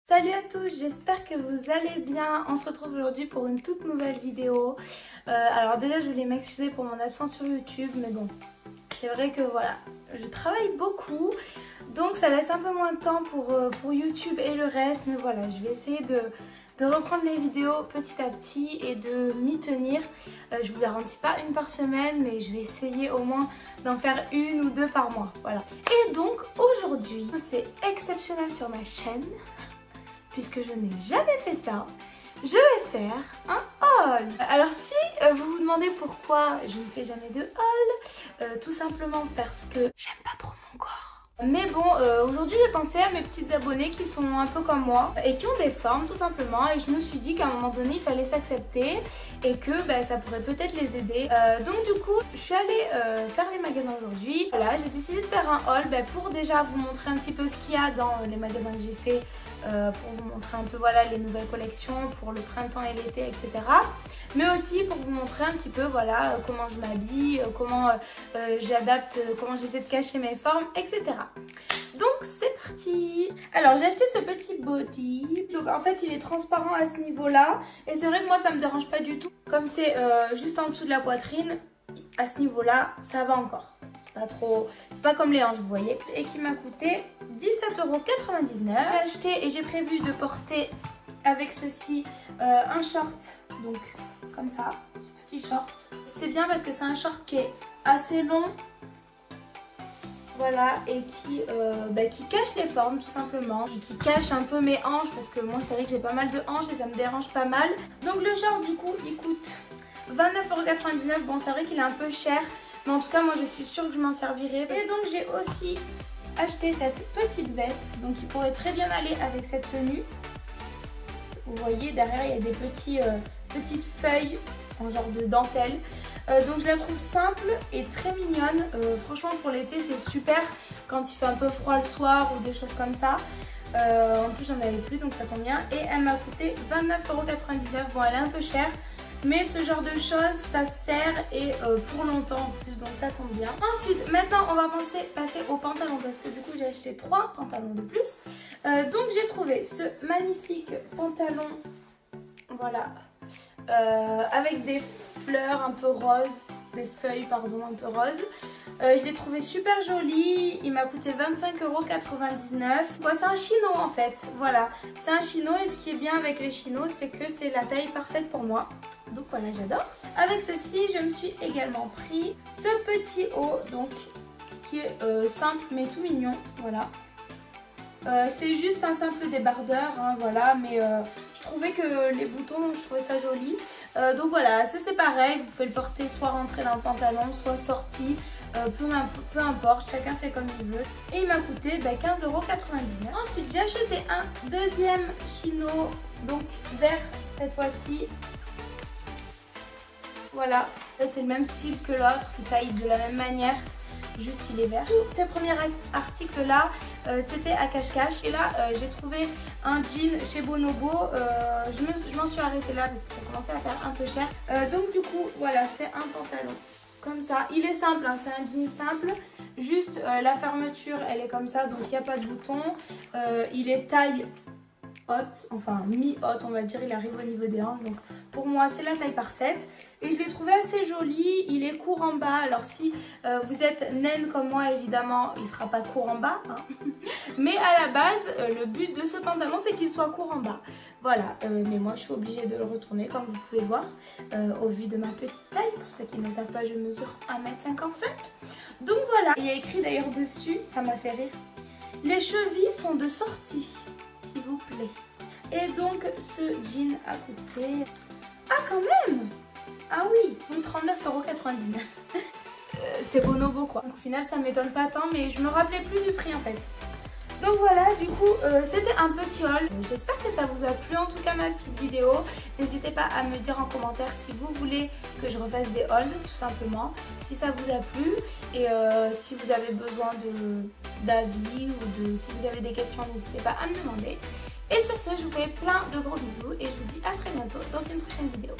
Salut à tous, j'espère que vous allez bien. On se retrouve aujourd'hui pour une toute nouvelle vidéo. Alors déjà je voulais m'excuser pour mon absence sur YouTube, mais bon, c'est vrai que voilà, je travaille beaucoup, donc ça laisse un peu moins de temps pour YouTube et le reste. Mais voilà, je vais essayer de reprendre les vidéos petit à petit et de m'y tenir. Je vous garantis pas une par semaine, mais je vais essayer au moins d'en faire une ou deux par mois. Voilà. Et donc aujourd'hui, c'est exceptionnel sur ma chaîne. Puisque je n'ai jamais fait ça, je vais faire un haul. Alors si vous vous demandez pourquoi je ne fais jamais de haul, tout simplement parce que j'aime pas trop mon corps. Mais bon, aujourd'hui j'ai pensé à mes petites abonnées qui sont un peu comme moi et qui ont des formes tout simplement, et je me suis dit qu'à un moment donné il fallait s'accepter et que ça pourrait peut-être les aider. Donc du coup je suis allée faire les magasins aujourd'hui. Voilà, j'ai décidé de faire un haul pour déjà vous montrer un petit peu ce qu'il y a dans les magasins que j'ai fait, pour vous montrer un peu voilà les nouvelles collections pour le printemps et l'été, etc. Mais aussi pour vous montrer un petit peu voilà comment je m'habille, comment j'adapte, comment j'essaie de cacher mes formes, etc. Donc c'est parti. Alors j'ai acheté ce petit body. Donc en fait il est transparent à ce niveau là. Et c'est vrai que moi ça me dérange pas du tout. Comme c'est juste en dessous de la poitrine, à ce niveau là ça va encore. C'est pas trop, c'est pas comme les hanches vous voyez. Et qui m'a coûté 17,99 €. J'ai acheté et j'ai prévu de porter avec ceci un short. Donc comme ça, ce petit short. C'est bien parce que c'est un short qui est assez long. Voilà, et qui cache les formes tout simplement, qui cache un peu mes hanches parce que moi c'est vrai que j'ai pas mal de hanches et ça me dérange pas mal. Donc le short du coup il coûte 29,99 €. Bon c'est vrai qu'il est un peu cher, mais en tout cas moi je suis sûre que je m'en servirai. Et donc j'ai aussi acheté cette petite veste, donc qui pourrait très bien aller avec cette tenue. Vous voyez derrière il y a des petites feuilles en genre de dentelle. Donc je la trouve simple et très mignonne. Franchement pour l'été c'est super quand il fait un peu froid le soir ou des choses comme ça. En plus j'en avais plus donc ça tombe bien. Et elle m'a coûté 29,99 €. Bon elle est un peu chère, mais ce genre de choses ça sert et pour longtemps en plus, donc ça tombe bien. Ensuite maintenant on va passer aux pantalons parce que du coup j'ai acheté 3 pantalons de plus. Donc j'ai trouvé ce magnifique pantalon, voilà, avec des fleurs un peu roses, des feuilles pardon un peu roses. Je l'ai trouvé super joli, il m'a coûté 25,99 €. C'est un chino en fait, voilà, c'est un chino et ce qui est bien avec les chinos c'est que c'est la taille parfaite pour moi. Donc voilà, j'adore. Avec ceci je me suis également pris ce petit haut donc qui est simple mais tout mignon, voilà. C'est juste un simple débardeur, hein, voilà, mais je trouvais que les boutons, je trouvais ça joli. Donc voilà, ça c'est pareil, vous pouvez le porter soit rentré dans le pantalon, soit sorti, peu importe, chacun fait comme il veut. Et il m'a coûté 15,99 €. Ensuite j'ai acheté un deuxième chino, donc vert cette fois-ci. Voilà, en fait, c'est le même style que l'autre, il taille de la même manière. Juste il est vert. Tous ces premiers articles là c'était à cache-cache. Et là j'ai trouvé un jean chez Bonobo. Je m'en suis arrêtée là parce que ça commençait à faire un peu cher. Donc du coup voilà, c'est un pantalon comme ça. Il est simple, hein, c'est un jean simple. Juste la fermeture elle est comme ça, donc il n'y a pas de bouton. Il est taille haute, enfin mi-haute on va dire, il arrive au niveau des hanches, donc pour moi c'est la taille parfaite et je l'ai trouvé assez joli. Il est court en bas, alors si vous êtes naine comme moi évidemment il sera pas court en bas, hein. Mais à la base le but de ce pantalon c'est qu'il soit court en bas, voilà. Mais moi je suis obligée de le retourner comme vous pouvez voir au vu de ma petite taille. Pour ceux qui ne savent pas, je mesure 1,55 m. Donc voilà, il y a écrit d'ailleurs dessus, ça m'a fait rire, les chevilles sont de sortie s'il vous plaît. Et donc ce jean a coûté... Ah quand même. Ah oui, 39,99 €. C'est Bonobo quoi. Donc, au final ça m'étonne pas tant, mais je me rappelais plus du prix en fait. Donc voilà, du coup c'était un petit haul. J'espère que ça vous a plu en tout cas ma petite vidéo. N'hésitez pas à me dire en commentaire si vous voulez que je refasse des hauls tout simplement, si ça vous a plu. Et si vous avez besoin d'avis ou si vous avez des questions, n'hésitez pas à me demander. Et sur ce, je vous fais plein de gros bisous et je vous dis à très bientôt dans une prochaine vidéo.